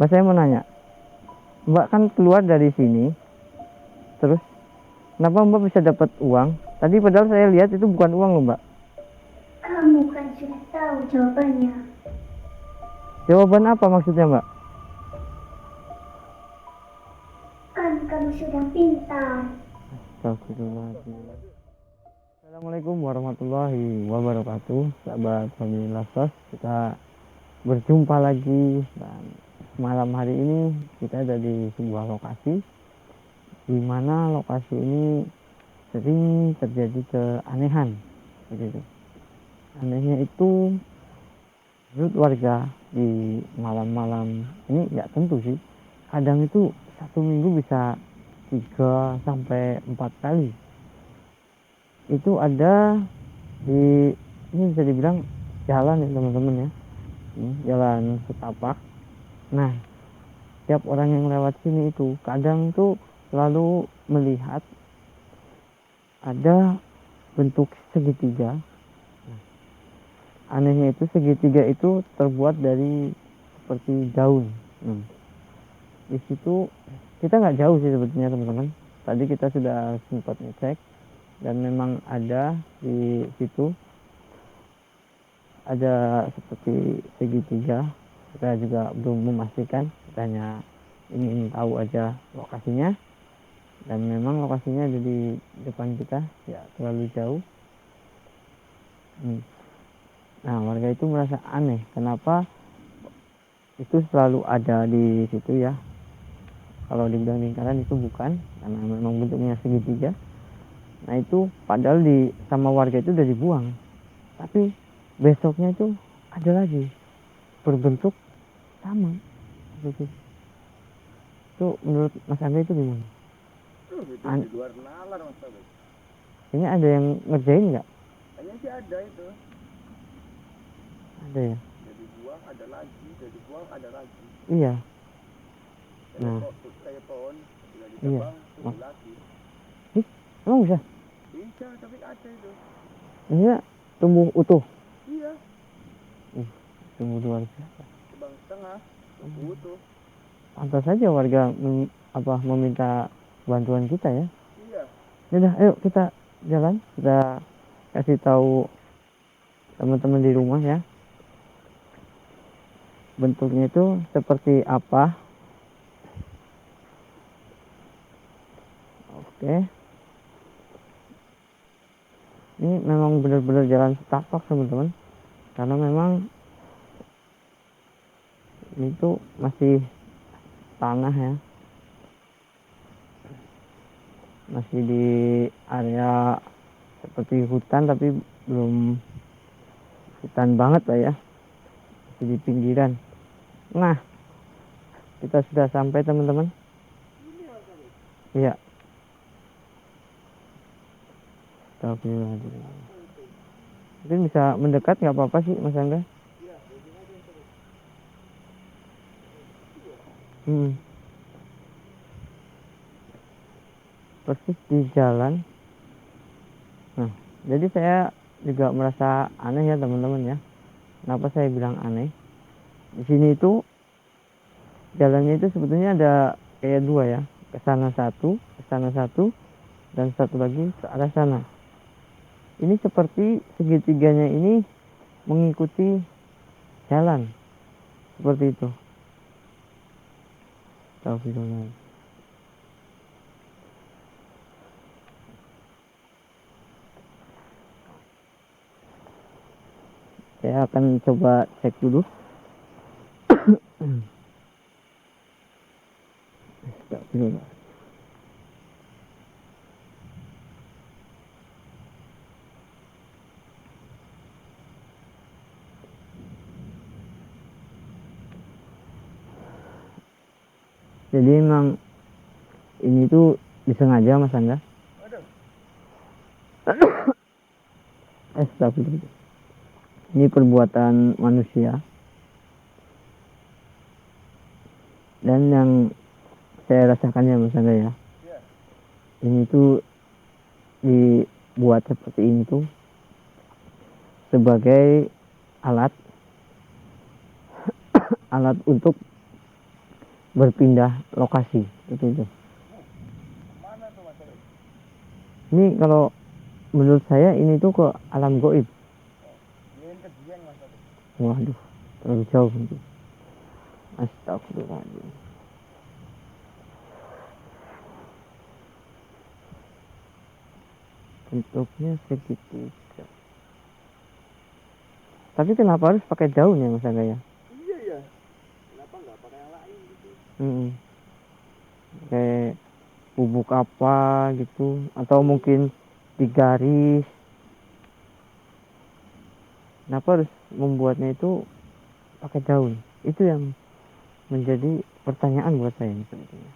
Mbak, saya mau nanya, Mbak kan keluar dari sini, terus kenapa Mbak bisa dapat uang? Tadi padahal saya lihat itu bukan uang loh, Mbak. Kamu kan sudah tahu jawabannya. Jawaban apa maksudnya, Mbak? Kan kamu sudah pintar. Astagfirullahaladzim. Assalamualaikum warahmatullahi wabarakatuh, sahabat family Lasos. Kita berjumpa lagi, dan malam hari ini kita ada di sebuah lokasi, di mana lokasi ini sering terjadi keanehan. Begitu. Anehnya itu menurut warga di malam-malam ini ya tentu sih, kadang itu satu minggu bisa 3 sampai 4 kali itu ada di, ini bisa dibilang jalan ya teman-teman ya. Ini jalan setapak. Nah, tiap orang yang lewat sini itu kadang tuh selalu melihat ada bentuk segitiga. Anehnya itu segitiga itu terbuat dari seperti daun. Di situ kita nggak jauh sih sebetulnya teman-teman. Tadi kita sudah sempat ngecek dan memang ada di situ, ada seperti segitiga. Kita juga belum memastikan, kita hanya ingin tahu aja lokasinya, dan memang lokasinya ada di depan kita, ya terlalu jauh. Nah, warga itu merasa aneh, kenapa itu selalu ada di situ ya. Kalau dibilang lingkaran itu bukan, karena memang bentuknya segitiga. Nah itu padahal di sama warga itu udah dibuang, tapi besoknya itu ada lagi berbentuk sama gitu. Itu menurut Mas Andre itu gimana? Itu di luar nalar Mas Tabes. Ini ada yang ngerjain nggak? Hanya sih ada itu. Ada ya? Jadi buang ada lagi, jadi buang ada lagi. Iya. Nah, Nah, kayak pohon sudah iya. ditebang, tumbuh lagi. Ih, emang bisa? Bisa, tapi ada itu. Maksudnya tumbuh utuh? Iya, Tumbuh luar biasa. tebang setengah, tumbuh utuh. Pantas saja warga meminta bantuan kita ya. Iya. Yaudah, ayo kita jalan, kita kasih tahu teman-teman di rumah ya, bentuknya itu seperti apa. Oke, ini memang benar-benar jalan setapak teman-teman, karena memang ini tuh masih tanah ya, masih di area seperti hutan tapi belum hutan banget lah ya, masih di pinggiran. Nah, kita sudah sampai teman-teman. Iya. Astagfirullahaladzim. Mungkin bisa mendekat, nggak apa-apa sih Mas Angga. Persis di jalan. Nah, jadi saya juga merasa aneh ya teman-teman ya. Kenapa saya bilang aneh? Di sini itu jalannya itu sebetulnya ada kayak dua ya, ke sana satu, dan satu lagi ke arah sana. Ini seperti segitiganya ini mengikuti jalan seperti itu. Astagfirullah. Saya akan coba cek dulu. Astagfirullah. Jadi emang ini tuh disengaja Mas Angga. Astagfirullah. Ini perbuatan manusia. Dan yang saya rasakan ya Mas Angga ya, ini tuh dibuat seperti ini tuh sebagai alat untuk berpindah lokasi itu. Mana tuh Mas Taufik? Ini kalau menurut saya ini tuh ke alam goib. Dian ke Dian Mas Taufik. Waduh, terlalu jauh nanti. Astagfirullahaladzim. Bentuknya segitiga. Tapi kenapa harus pakai daun ya Mas Angga ya? Iya ya. Kenapa nggak pakai yang lain gitu? Kayak bubuk apa gitu, atau mungkin digaris. Kenapa harus membuatnya itu pakai daun? Itu yang menjadi pertanyaan buat saya sebetulnya.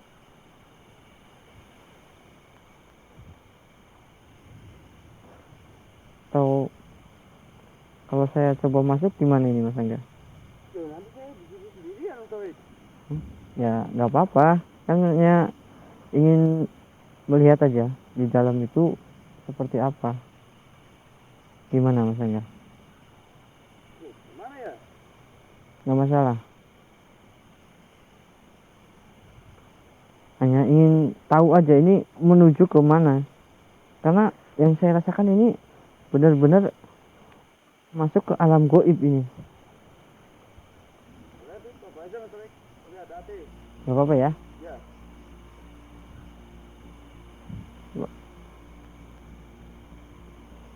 Atau kalau saya coba masuk gimana ini Mas Angga? Tuh, nanti saya disuruh sendirian Mas Taufik. Ya nggak apa-apa, kan hanya ingin melihat aja di dalam itu seperti apa. Gimana Mas Angga? Tuh, gimana ya? Nggak masalah. Hanya ingin tahu aja ini menuju ke mana. Karena yang saya rasakan ini benar-benar masuk ke alam goib ini. Boleh tuh, coba aja Mas Taufik. Tapi hati-hati. Gak apa-apa ya. Ya.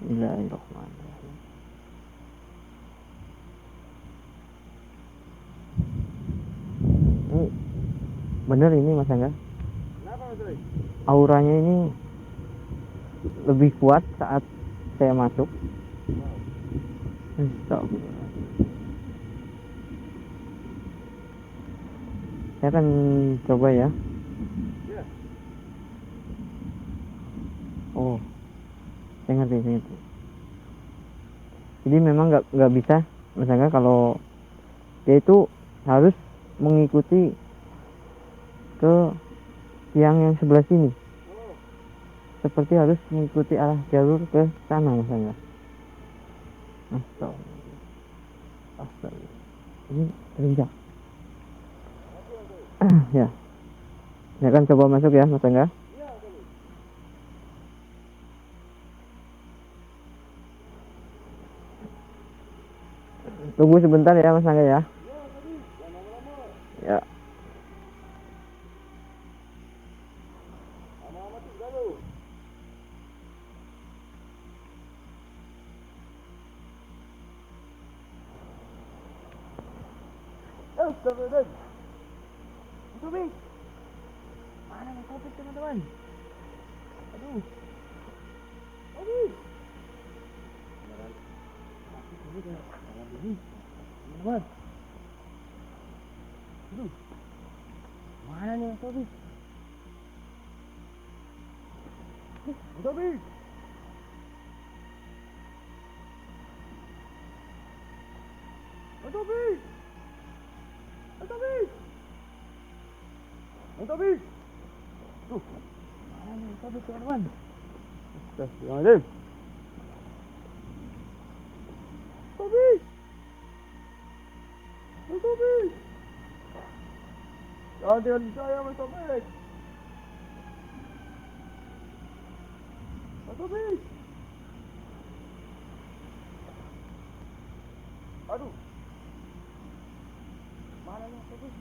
Bismillahirrahmanirrahim. Ini bener ini Mas Angga. Kenapa Mas Taufik? Auranya ini lebih kuat saat saya masuk. Astagfirullahaladzim. Saya akan coba ya. Ya. Oh, saya ngerti. Jadi memang nggak bisa, misalnya kalau dia itu harus mengikuti ke tiang yang sebelah sini. Oh, Seperti harus mengikuti arah jalur ke sana misalnya. Astagfirullah. Ini terinjak. Ya. Saya akan coba masuk ya, Mas Angga. iya Mas Taufik. Tunggu sebentar ya, Mas Angga ya. Iya Mas Taufik, jangan lama-lama. Ya. Lama-lama tuh enggak lu. Astagfirullah. Mas Taufik. Mana Mas Taufik teman-teman? Aduh. Taufik. Beneran. Tapi dulu deh. Jangan dulu. Teman-teman. Aduh. Mana nih Mas Taufik? Mas Taufik. Mas Taufik. Mas Taufik. Mas Taufik. Tuh. Mana nih Mas Taufik teman-teman? Astagfirullahaladzim. Taufik. Mas Taufik. Jangan tinggalin saya Mas Taufik. Mas Taufik. Aduh. Mana nih Mas Taufik?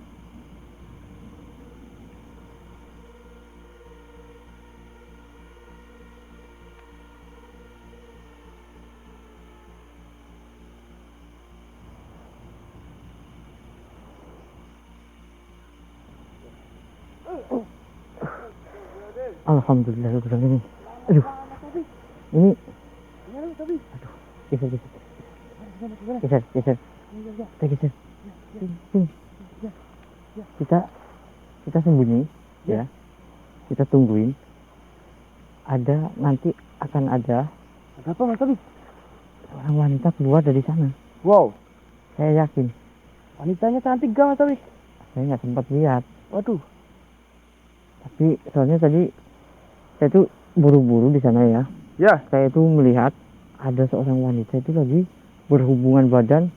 Alhamdulillah udah ini. Aduh. Ini geser. Kita geser. Sini. Kita sembunyi ya. Kita tungguin. Nanti akan ada Ada apa Mas Taufik? seorang wanita keluar dari sana. Wow, Saya yakin. wanitanya cantik gak Mas Taufik? Saya nggak sempat lihat. Waduh. Tapi soalnya tadi saya tuh buru-buru di sana ya. Ya. Saya tuh melihat ada seorang wanita itu lagi berhubungan badan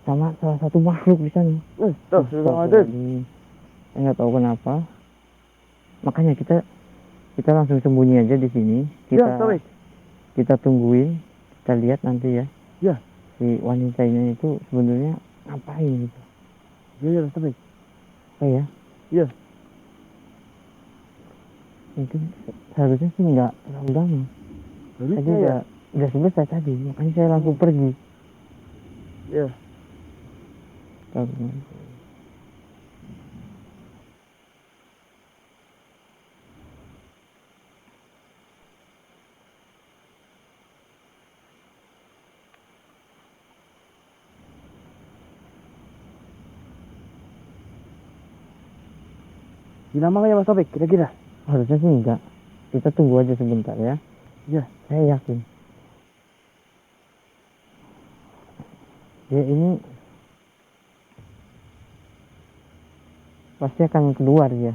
sama salah satu makhluk di sana. Astagfirullahaladzim. Astagfirullahaladzim. nggak tahu kenapa. Makanya kita langsung sembunyi aja di sini. Ya, Tobik. Kita tungguin, kita lihat nanti ya. Ya. Si wanitanya itu sebenarnya ngapain gitu. Ya, Tobik. Apa ya? Iya. Mungkin seharusnya sih nggak terlalu lama. Tadi Harusnya ya. udah selesai tadi, makanya saya langsung pergi. Ya. Tahu. Lama nggak ya Mas Tobik kira-kira? Harusnya sih enggak. Kita tunggu aja sebentar ya. Ya. Saya yakin. Ya ini pasti akan keluar ya.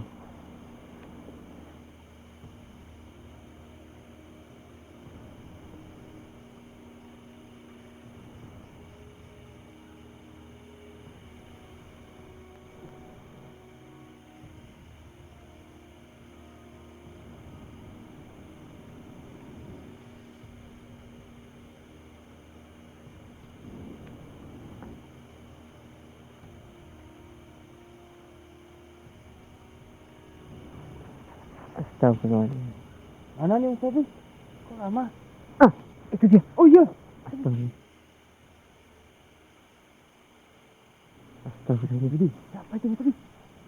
Astagfirullahaladzim. Mana nih Mas Tobik? Kok lama? Ah, itu dia. Oh iya. Astagfirullah. Astagfirullahaladzim. Siapa itu Mas Tobik?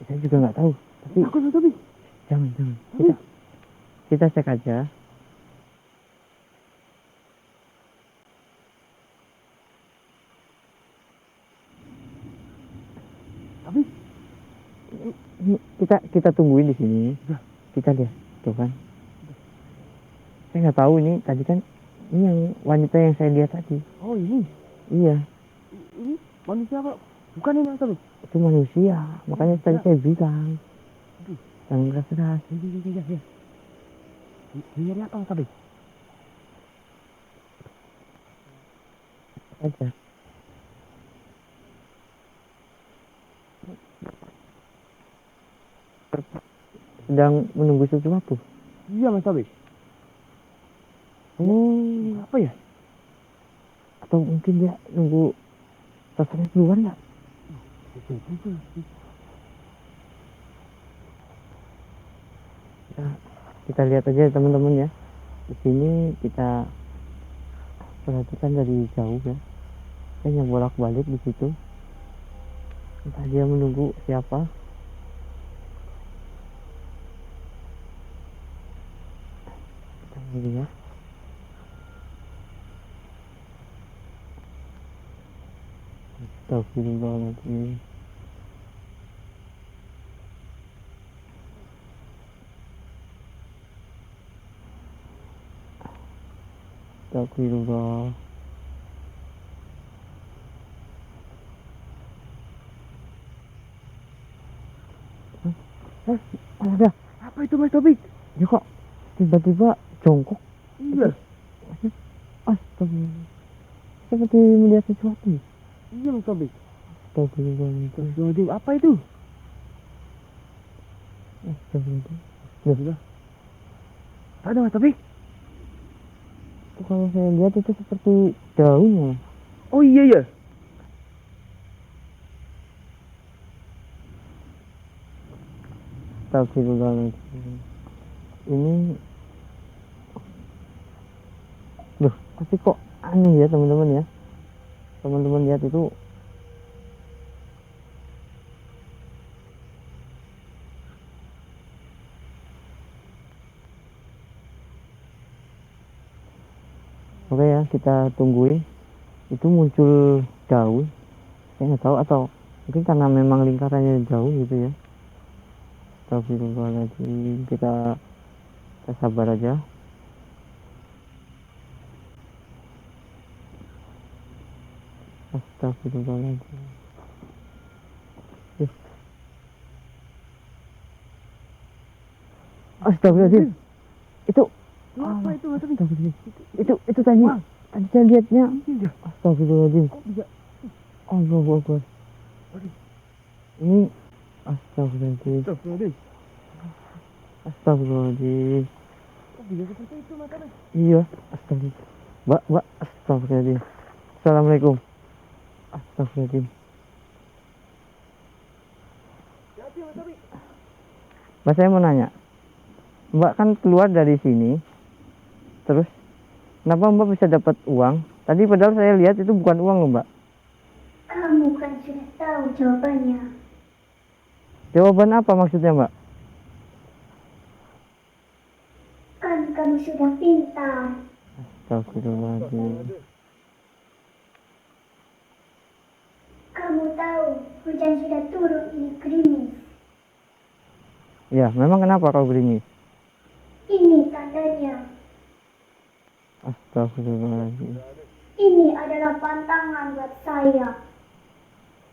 Saya juga nggak tahu. Tapi Takut Mas Tobik. jangan. Tapi Kita cek aja. Tapi Ini kita tungguin di sini. Ya. Kita lihat, tuh kan. Saya nggak tahu ini tadi kan ini yang wanita yang saya lihat tadi. oh ini. Iya, Ini manusia apa? Bukan ini Mas Tobik. itu manusia. Makanya tadi Ya. saya bilang Aduh. jangan keras-keras. Iya. Nyari apa Mas Tobik? Aja. Sedang menunggu sesuatu. Iya Mas Tobik. Oh, Apa ya? atau mungkin dia nunggu rasanya keluar nggak? Kita lihat aja teman-teman ya. Di sini kita perhatikan dari jauh ya. Kayaknya bolak-balik di situ. Entah dia menunggu siapa. Kita lihat. Astagfirullahaladzim. Astagfirullah. Ada. Apa itu Mas Tobik? Dia kok tiba-tiba jongkok. Iya. Astagfirullah. Seperti melihat sesuatu. Iya Mas Tobik. Astagfirullahaladzim. Astagfirullahaladzim. Apa itu? Astagfirullah. Sudah. Ada Mas Tobik? Itu kalau saya lihat itu seperti daun ya. Oh iya. Astagfirullahaladzim. Ini loh, tapi kok aneh ya teman-teman ya. Teman-teman lihat itu oke ya, kita tungguin. Itu muncul daun. Saya nggak tahu, atau mungkin karena memang lingkarannya jauh gitu ya. Astagfirullahaladzim. Kita sabar aja. Astagfirullahaladzim. Astagfirullahaladzim. Itu Apa itu Mas Tobik? Astagfirullahaladzim. Itu tadi. Wah. Tadi saya lihatnya. Iya. Astagfirullahaladzim. Kok bisa? Allahu Akbar. Waduh. Ini Astagfirullahaladzim. Astagfirullahaladzim. Astagfirullahaladzim. Oh, bisa seperti itu matanya. Iya, astagfirullah. Mbak, astagfirullahaladzim. Assalamualaikum. Astagfirullahaladzim. Hati-hati Mas Taufik. Mbak, saya mau nanya. Mbak kan keluar dari sini, terus kenapa Mbak bisa dapat uang? Tadi padahal saya lihat itu bukan uang loh, Mbak. Kamu kan sudah tahu jawabannya. Jawaban apa maksudnya, Mbak? Kan kamu sudah pintar. Astagfirullahaladzim. Kamu tahu hujan sudah turun, ini gerimis. Ya, memang kenapa kau gerimis? Ini tandanya. Astagfirullahaladzim. Ini adalah pantangan buat saya.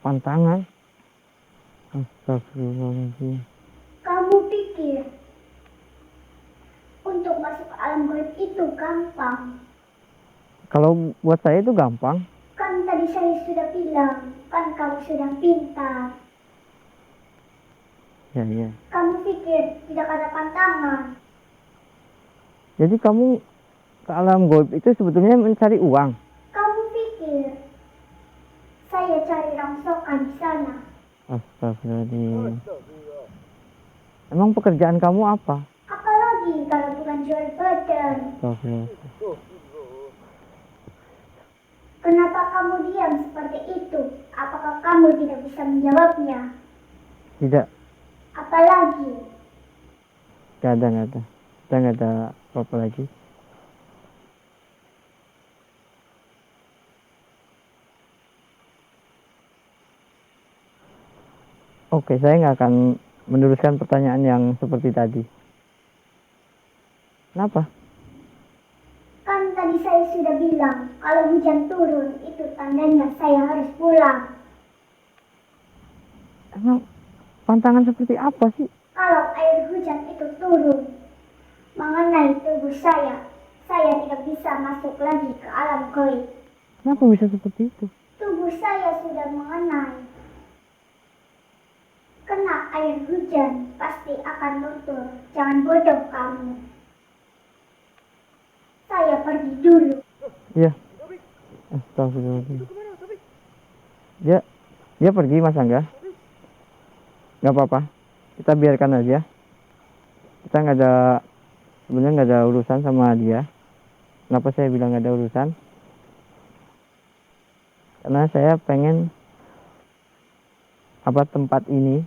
Pantangan? Astagfirullahaladzim. Kamu pikir untuk masuk ke alam gaib itu gampang? Kalau buat saya itu gampang. Kan tadi saya sudah bilang, kan kamu sudah pintar. Ya, ya. Kamu pikir tidak ada pantangan? Jadi kamu ke alam gaib itu sebetulnya mencari uang. Kamu pikir saya cari rongsokan di sana? Astagfirullahaladzim. Astagfirullah. Emang pekerjaan kamu apa? Apalagi kalau bukan jual badan. Astagfirullah. Kenapa kamu diam seperti itu? Apakah kamu tidak bisa menjawabnya? Tidak, Apalagi nggak ada. Kita nggak ada apa-apa lagi. Oke, saya nggak akan meneruskan pertanyaan yang seperti tadi. Kenapa? kan tadi saya sudah bilang kalau hujan turun itu tandanya saya harus pulang. Emang pantangan seperti apa sih? Kalau air hujan itu turun mengenai tubuh saya tidak bisa masuk lagi ke alam gaib. Kenapa bisa seperti itu? Tubuh saya sudah mengenai. Kena air hujan pasti akan luntur. Jangan bodoh kamu. Saya pergi dulu. Iya. Taufik, Astagfirullahaladzim. itu kemana Taufik? Dia pergi, Mas Angga. Nggak apa-apa. Kita biarkan aja. Kita sebenarnya nggak ada urusan sama dia. Kenapa saya bilang nggak ada urusan? Karena saya pengen tempat ini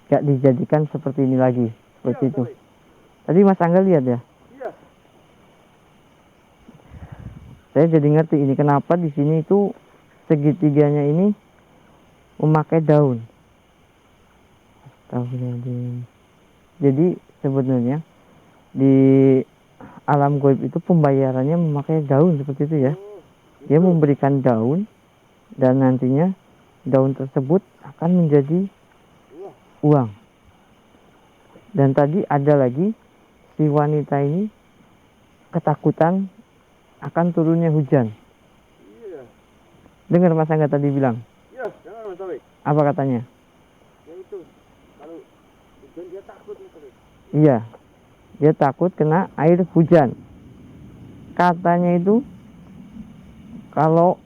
nggak dijadikan seperti ini lagi, seperti Iya, itu. Taufik. Tadi Mas Angga lihat ya. Iya. Saya jadi ngerti ini kenapa di sini itu segitiganya ini memakai daun. Astagfirullahaladzim. Jadi sebenarnya di alam gaib itu pembayarannya memakai daun seperti itu ya. Dia memberikan daun dan nantinya daun tersebut akan menjadi uang. Dan tadi ada lagi si wanita ini ketakutan akan turunnya hujan. Iya. Dengar Mas Angga tadi bilang, Iya, jangan Mas Taufik. apa katanya? Ya itu, kalau hujan dia takut Mas Taufik. Iya, dia takut kena air hujan. Katanya itu kalau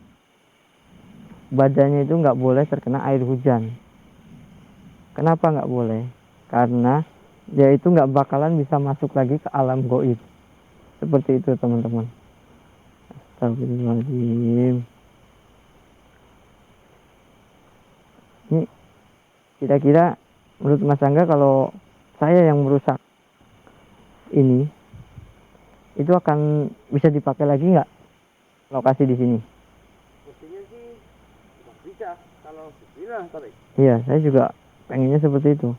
badannya itu nggak boleh terkena air hujan. Kenapa nggak boleh? Karena dia itu nggak bakalan bisa masuk lagi ke alam gaib. Seperti itu teman-teman. Astagfirullahaladzim. Ini kira-kira menurut Mas Angga kalau saya yang merusak ini itu akan bisa dipakai lagi nggak lokasi di sini? Mestinya sih nggak bisa kalau bismillah Taufik. Iya, saya juga pengennya seperti itu.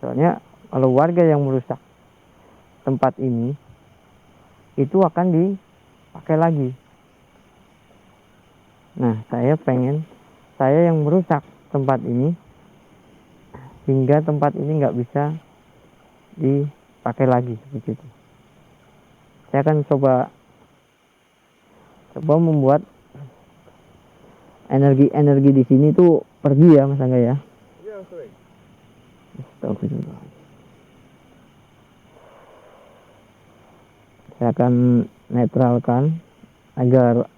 Soalnya kalau warga yang merusak tempat ini itu akan dipakai lagi. Nah, saya yang merusak tempat ini hingga tempat ini nggak bisa dipakai lagi seperti itu. Saya akan coba membuat energi di sini tuh pergi ya Mas Angga ya. Iya, Astagfirullah. Saya akan netralkan agar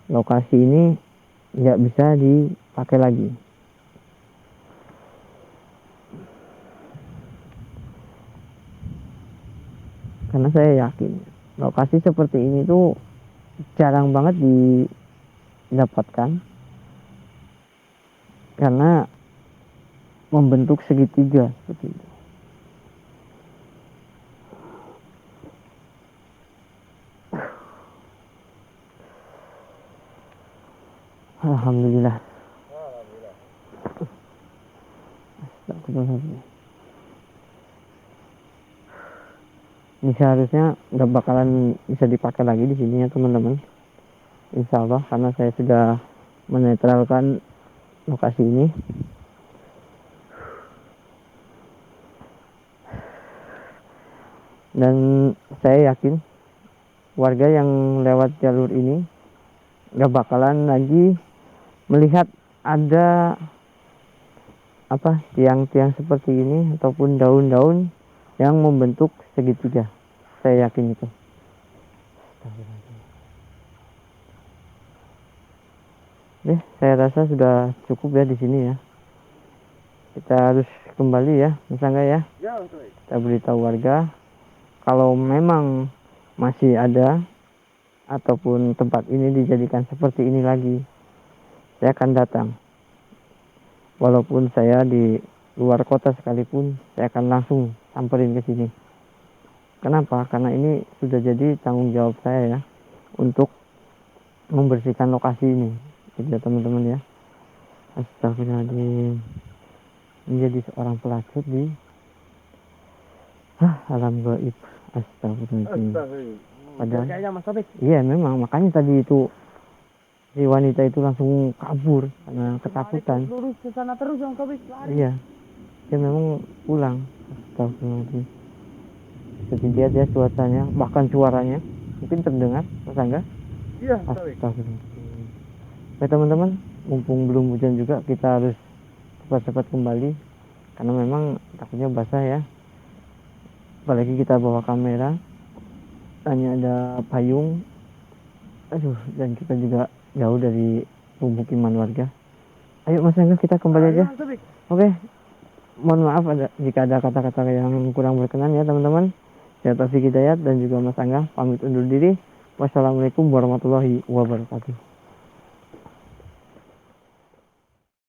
lokasi ini nggak bisa dipakai lagi. Karena saya yakin lokasi seperti ini tuh jarang banget didapatkan karena membentuk segitiga seperti itu. Alhamdulillah. Astagfirullah. Ini seharusnya nggak bakalan bisa dipakai lagi di sini ya teman-teman. Insya Allah karena saya sudah menetralkan lokasi ini. Dan saya yakin warga yang lewat jalur ini nggak bakalan lagi melihat ada tiang-tiang seperti ini ataupun daun-daun yang membentuk segitiga. Saya yakin itu. Saya rasa sudah cukup ya di sini ya. Kita harus kembali ya, misalnya ya. Kita beritahu warga kalau memang masih ada ataupun tempat ini dijadikan seperti ini lagi, saya akan datang. Walaupun saya di luar kota sekalipun, saya akan langsung samperin ke sini. Kenapa? Karena ini sudah jadi tanggung jawab saya ya untuk membersihkan lokasi ini. Gitu ya teman-teman ya. Astagfirullahaladzim. Menjadi seorang pelacur di alam gaib. Astagfirullahaladzim. Padahal kayaknya Mas Taufik. iya memang, makanya tadi itu si wanita itu langsung kabur karena ketakutan. Lurus ke sana terus Mas Taufik, lari. Iya, dia memang pulang. Astagfirullahaladzim. Bisa dilihat ya cuacanya, bahkan suaranya mungkin terdengar, Mas Angga. Iya, Mas Taufik. Astagfirullahaladzim. Oke teman-teman, mumpung belum hujan juga kita harus cepat-cepat kembali karena memang takutnya basah ya. Apalagi kita bawa kamera, hanya ada payung. Dan kita juga jauh dari pemukiman warga. Ayo Mas Angga, kita kembali aja. Oke. Mohon maaf jika ada kata-kata yang kurang berkenan ya teman-teman. Saya Taufik Hidayat dan juga Mas Angga pamit undur diri. Wassalamualaikum warahmatullahi wabarakatuh.